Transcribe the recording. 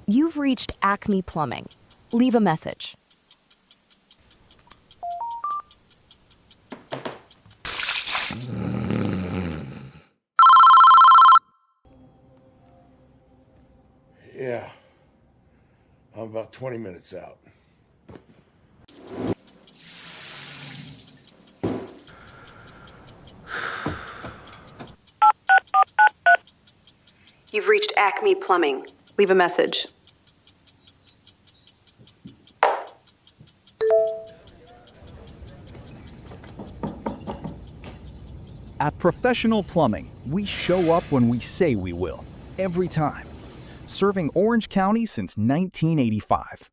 You've reached Acme Plumbing. Leave a message. Yeah, I'm about 20 minutes out. You've reached Acme Plumbing. Leave a message. At Professional Plumbing, we show up when we say we will, every time. Serving Orange County since 1985.